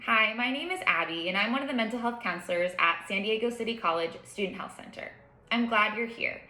Hi, my name is Abby, and I'm one of the mental health counselors at San Diego City College Student Health Center. I'm glad you're here.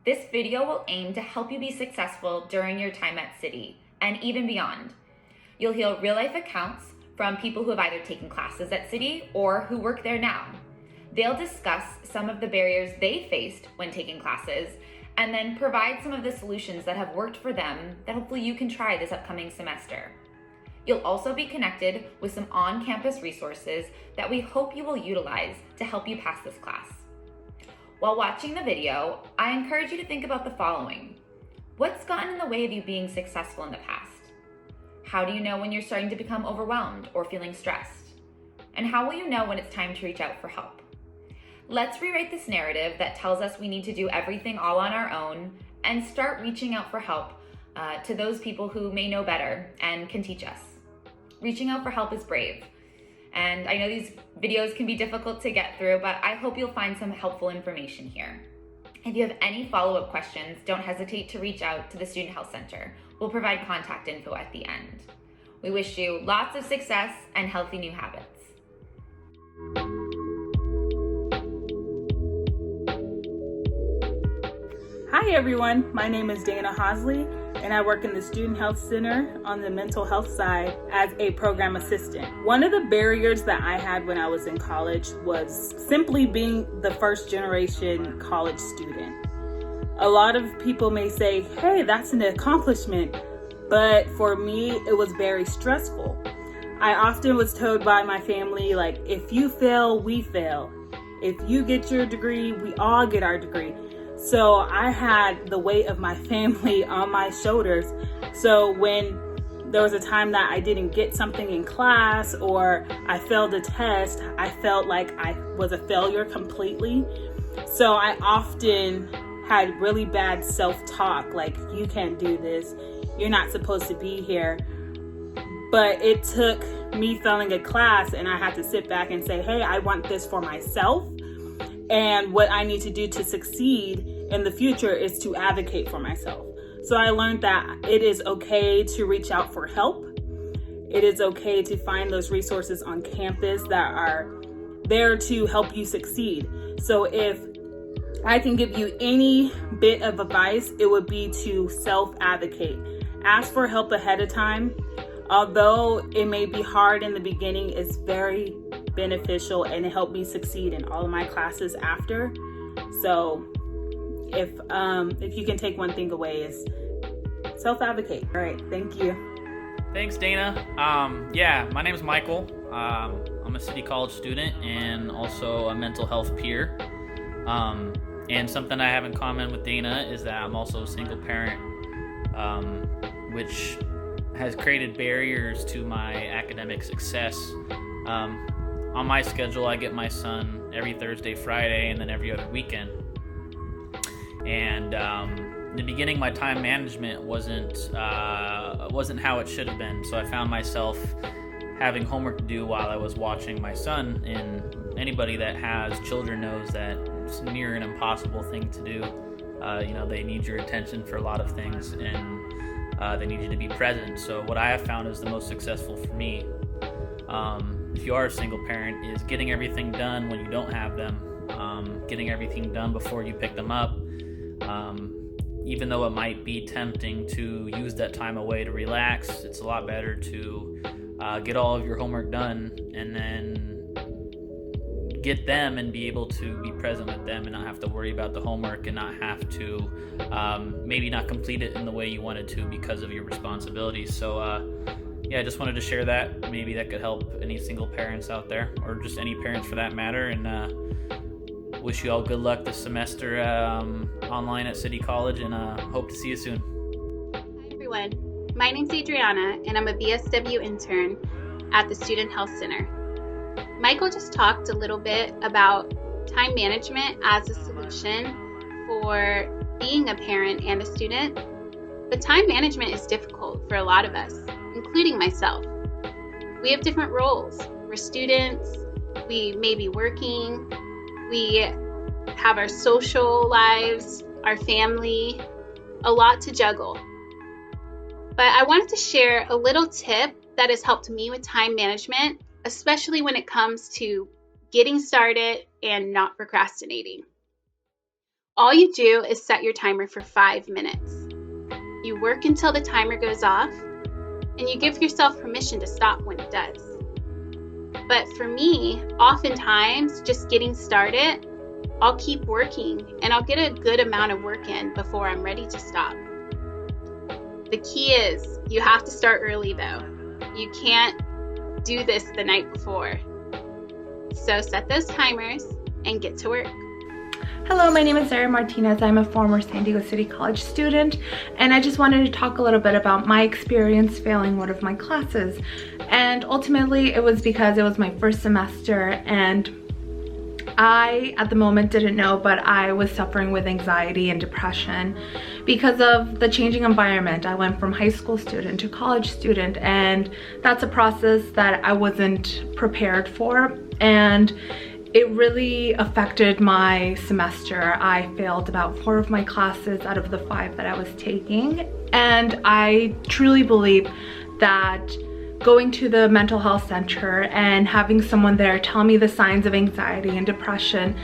This video will aim to help you be successful during your time at City and even beyond. You'll hear real-life accounts from people who have either taken classes at City or who work there now. They'll discuss some of the barriers they faced when taking classes and then provide some of the solutions that have worked for them that hopefully you can try this upcoming semester. You'll also be connected with some on-campus resources that we hope you will utilize to help you pass this class. While watching the video, I encourage you to think about the following. What's gotten in the way of you being successful in the past? How do you know when you're starting to become overwhelmed or feeling stressed? And how will you know when it's time to reach out for help? Let's rewrite this narrative that tells us we need to do everything all on our own and start reaching out for help to those people who may know better and can teach us. Reaching out for help is brave. And I know these videos can be difficult to get through, but I hope you'll find some helpful information here. If you have any follow-up questions, don't hesitate to reach out to the Student Health Center. We'll provide contact info at the end. We wish you lots of success and healthy new habits. Hi everyone, my name is Dana Hosley and I work in the Student Health Center on the mental health side as a program assistant. One of the barriers that I had when I was in college was simply being the first generation college student. A lot of people may say, hey, that's an accomplishment, but for me, it was very stressful. I often was told by my family, like, if you fail, we fail. If you get your degree, we all get our degree. So I had the weight of my family on my shoulders. So when there was a time that I didn't get something in class or I failed a test, I felt like I was a failure completely. So I often had really bad self-talk, like, you can't do this, you're not supposed to be here. But it took me failing a class and I had to sit back and say, hey, I want this for myself. And what I need to do to succeed in the future is to advocate for myself. So I learned that it is okay to reach out for help. It is okay to find those resources on campus that are there to help you succeed. So if I can give you any bit of advice, it would be to self-advocate. Ask for help ahead of time. Although it may be hard in the beginning, it's very beneficial and it helped me succeed in all of my classes after. So if you can take one thing away, is self-advocate. All right, thank you. Thanks, Dana. My name is Michael. I'm a City College student and also a mental health peer. And something I have in common with Dana is that I'm also a single parent, which has created barriers to my academic success. On my schedule, I get my son every Thursday, Friday, and then every other weekend. And in the beginning, my time management wasn't how it should have been. So I found myself having homework to do while I was watching my son. And anybody that has children knows that it's near an impossible thing to do. They need your attention for a lot of things, and they need you to be present. So what I have found is the most successful for me, if you are a single parent, is getting everything done when you don't have them, getting everything done before you pick them up. Even though it might be tempting to use that time away to relax, it's a lot better to get all of your homework done and then get them and be able to be present with them and not have to worry about the homework and not have to maybe not complete it in the way you wanted to because of your responsibilities. So I just wanted to share that. Maybe that could help any single parents out there, or just any parents for that matter, and wish you all good luck this semester online at City College, and hope to see you soon. Hi everyone, my name's Adriana and I'm a BSW intern at the Student Health Center. Michael just talked a little bit about time management as a solution for being a parent and a student, but time management is difficult for a lot of us, including myself. We have different roles. We're students, we may be working, we have our social lives, our family, a lot to juggle. But I wanted to share a little tip that has helped me with time management especially when it comes to getting started and not procrastinating. All you do is set your timer for 5 minutes. You work until the timer goes off, and you give yourself permission to stop when it does. But for me, oftentimes, just getting started, I'll keep working and I'll get a good amount of work in before I'm ready to stop. The key is you have to start early though. You can't do this the night before. So set those timers and get to work. Hello, my name is Sarah Martinez. I'm a former San Diego City College student, and I just wanted to talk a little bit about my experience failing one of my classes. And ultimately, it was because it was my first semester, and I, at the moment, didn't know, but I was suffering with anxiety and depression because of the changing environment. I went from high school student to college student, and that's a process that I wasn't prepared for, and it really affected my semester. I failed about 4 of my classes out of the 5 that I was taking, and I truly believe that going to the mental health center and having someone there tell me the signs of anxiety and depression,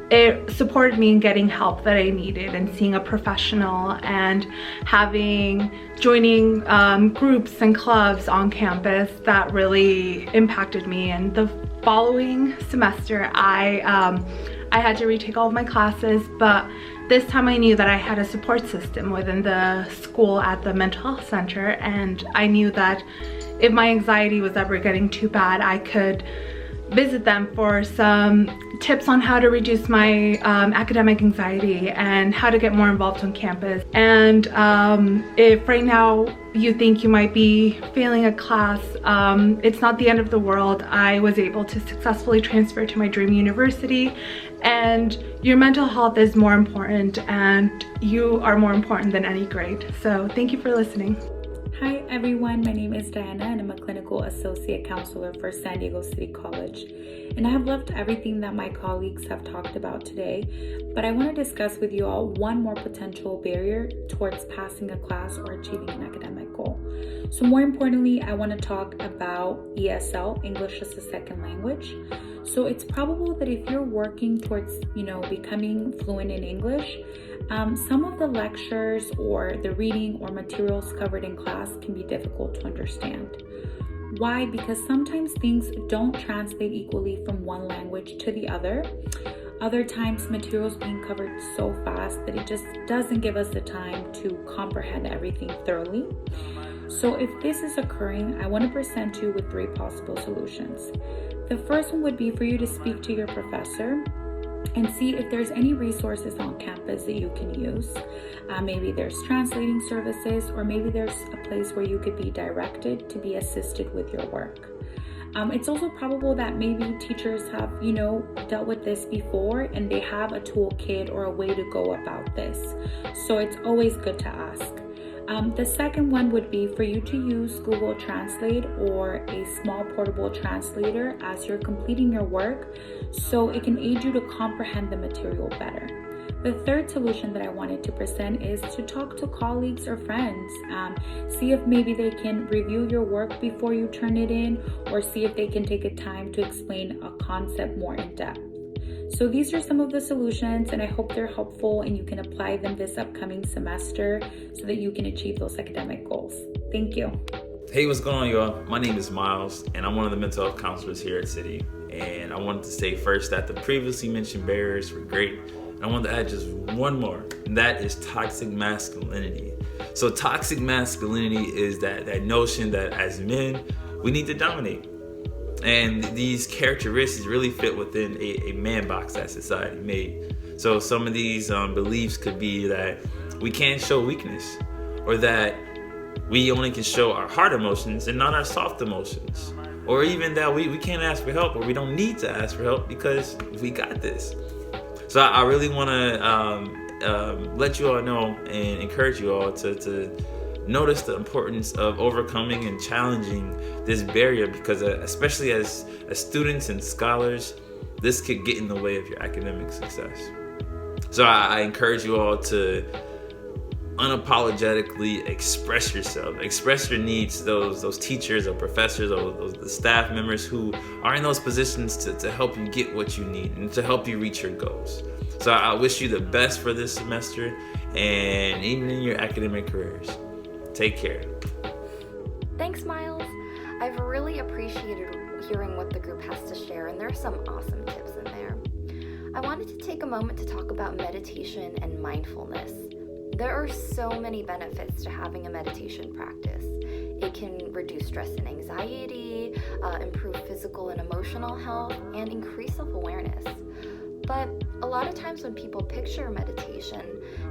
it supported me in getting help that I needed and seeing a professional and joining groups and clubs on campus that really impacted me. And the following semester, I had to retake all of my classes, but this time I knew that I had a support system within the school at the mental health center, and I knew that if my anxiety was ever getting too bad, I could visit them for some tips on how to reduce my academic anxiety and how to get more involved on campus. And if right now you think you might be failing a class, it's not the end of the world. I was able to successfully transfer to my dream university, and your mental health is more important, and you are more important than any grade. So thank you for listening. Hi everyone, my name is Diana and I'm a clinical associate counselor for San Diego City College. And I have loved everything that my colleagues have talked about today, but I want to discuss with you all one more potential barrier towards passing a class or achieving an academic goal. So more importantly, I want to talk about ESL, English as a Second Language. So it's probable that if you're working towards, becoming fluent in English, some of the lectures or the reading or materials covered in class can be difficult to understand. Why? Because sometimes things don't translate equally from one language to the other. Other times materials being covered so fast that it just doesn't give us the time to comprehend everything thoroughly. So if this is occurring, I want to present you with 3 possible solutions. The first one would be for you to speak to your professor and see if there's any resources on campus that you can use. Maybe there's translating services, or maybe there's a place where you could be directed to be assisted with your work. It's also probable that maybe teachers have, dealt with this before and they have a toolkit or a way to go about this. So it's always good to ask. The second one would be for you to use Google Translate or a small portable translator as you're completing your work, so it can aid you to comprehend the material better. The third solution that I wanted to present is to talk to colleagues or friends. See if maybe they can review your work before you turn it in, or see if they can take a time to explain a concept more in depth. So these are some of the solutions, and I hope they're helpful and you can apply them this upcoming semester so that you can achieve those academic goals. Thank you. Hey, what's going on, y'all? My name is Miles, and I'm one of the mental health counselors here at City. And I wanted to say first that the previously mentioned barriers were great. And I wanted to add just one more, and that is toxic masculinity. So toxic masculinity is that notion that as men, we need to dominate. And these characteristics really fit within a man box that society made. So some of these beliefs could be that we can't show weakness, or that we only can show our hard emotions and not our soft emotions, or even that we can't ask for help, or we don't need to ask for help because we got this. So I really want to let you all know and encourage you all to notice the importance of overcoming and challenging this barrier, because especially as students and scholars, this could get in the way of your academic success. So I encourage you all to unapologetically express yourself, express your needs to those teachers or professors or the staff members who are in those positions to help you get what you need and to help you reach your goals. So I wish you the best for this semester and even in your academic careers. Take care. Thanks, Miles. I've really appreciated hearing what the group has to share, and there are some awesome tips in there. I wanted to take a moment to talk about meditation and mindfulness. There are so many benefits to having a meditation practice. It can reduce stress and anxiety, improve physical and emotional health, and increase self-awareness. But a lot of times when people picture meditation,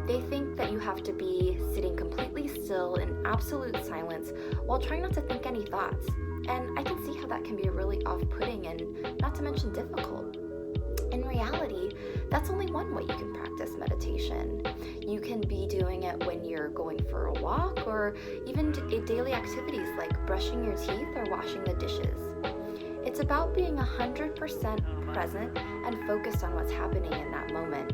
they think that you have to be sitting completely still in absolute silence while trying not to think any thoughts. And I can see how that can be really off-putting and not to mention difficult. In reality, that's only one way you can practice meditation. You can be doing it when you're going for a walk or even daily activities like brushing your teeth or washing the dishes. It's about being 100% present and focused on what's happening in that moment.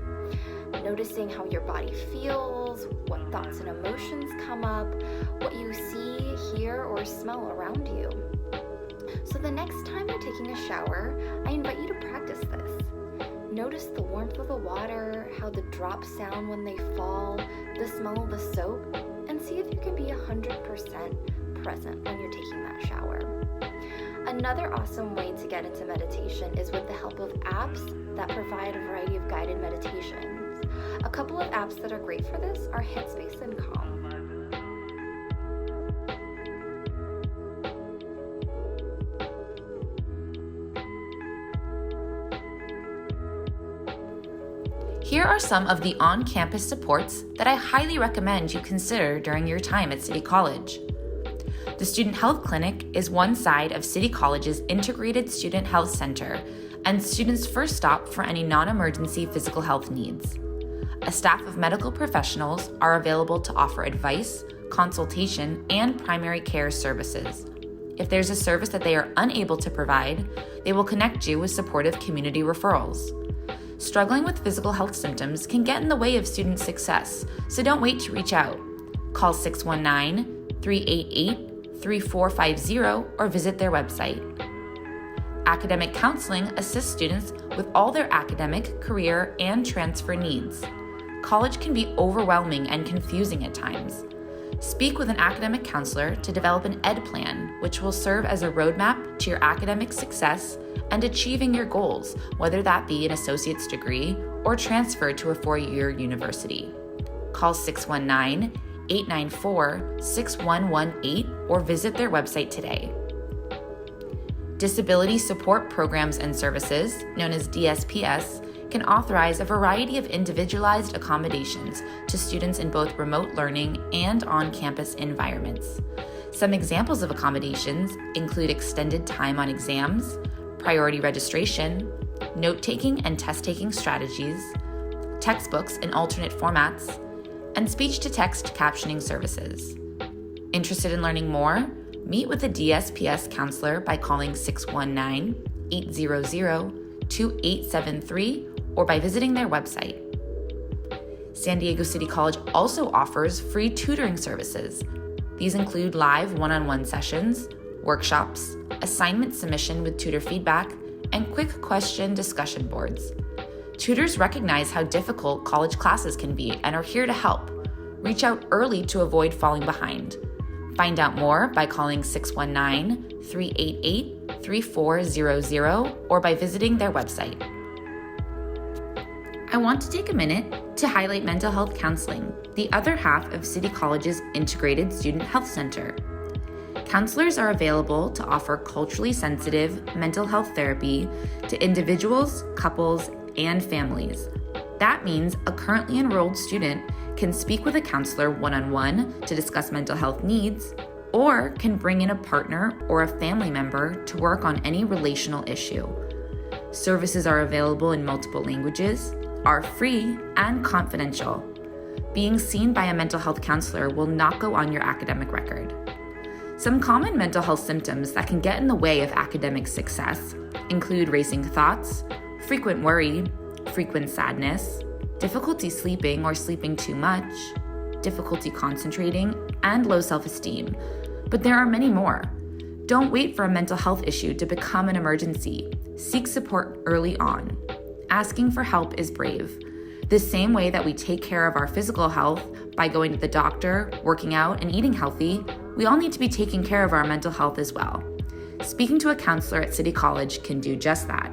Noticing how your body feels, what thoughts and emotions come up, what you see, hear, or smell around you. So the next time you're taking a shower, I invite you to practice this. Notice the warmth of the water, how the drops sound when they fall, the smell of the soap, and see if you can be 100% present when you're taking that shower. Another awesome way to get into meditation is with the help of apps that provide a variety of guided meditations. A couple of apps that are great for this are Headspace and Calm. Here are some of the on-campus supports that I highly recommend you consider during your time at City College. The Student Health Clinic is one side of City College's integrated student health center and students' first stop for any non-emergency physical health needs. A staff of medical professionals are available to offer advice, consultation, and primary care services. If there's a service that they are unable to provide, they will connect you with supportive community referrals. Struggling with physical health symptoms can get in the way of student success, so don't wait to reach out. Call 619-388-3450 or visit their website. Academic counseling assists students with all their academic, career, and transfer needs. College can be overwhelming and confusing at times. Speak with an academic counselor to develop an ED plan, which will serve as a roadmap to your academic success and achieving your goals, whether that be an associate's degree or transfer to a four-year university. Call 619-894-6118 or visit their website today. Disability Support Programs and Services, known as DSPS, can authorize a variety of individualized accommodations to students in both remote learning and on-campus environments. Some examples of accommodations include extended time on exams, priority registration, note-taking and test-taking strategies, textbooks in alternate formats, and speech-to-text captioning services. Interested in learning more? Meet with a DSPS counselor by calling 619-800-2873 or by visiting their website. San Diego City College also offers free tutoring services. These include live one-on-one sessions, workshops, assignment submission with tutor feedback, and quick question discussion boards. Tutors recognize how difficult college classes can be and are here to help. Reach out early to avoid falling behind. Find out more by calling 619-388-3400 or by visiting their website. I want to take a minute to highlight mental health counseling, the other half of City College's integrated student health center. Counselors are available to offer culturally sensitive mental health therapy to individuals, couples, and families. That means a currently enrolled student can speak with a counselor one-on-one to discuss mental health needs, or can bring in a partner or a family member to work on any relational issue. Services are available in multiple languages, are free, and confidential. Being seen by a mental health counselor will not go on your academic record. Some common mental health symptoms that can get in the way of academic success include racing thoughts, frequent worry, frequent sadness, difficulty sleeping or sleeping too much, difficulty concentrating, and low self-esteem. But there are many more. Don't wait for a mental health issue to become an emergency. Seek support early on. Asking for help is brave. The same way that we take care of our physical health by going to the doctor, working out, and eating healthy, we all need to be taking care of our mental health as well. Speaking to a counselor at City College can do just that.